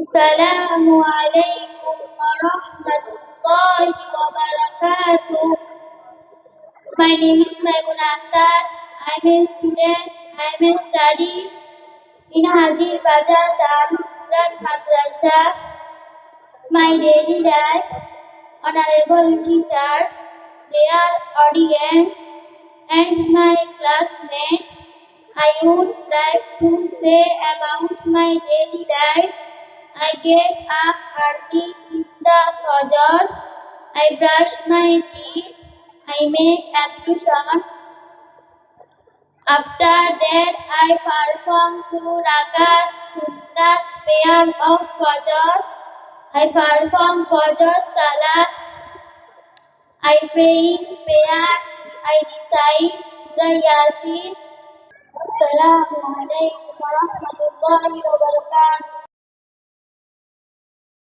Assalamu alaikum wa rahmatullahi wa barakatuh. My name is Maimuna Akhtar. I am a student. I am studying in Hajir Bazar Darul Quran Madrasa. My daily life, honorable teachers, dear audience, and my classmates, I would like to say about my daily life. I get up early in the fajr. I brush my teeth. I make ablution. After that, I perform 2 rakat sunnat prayer of fajr. I perform fajr salat. I pray in prayer. I recite Surah Yasin. Assalamu alaikum wa rahmatullahi wa barakatuh.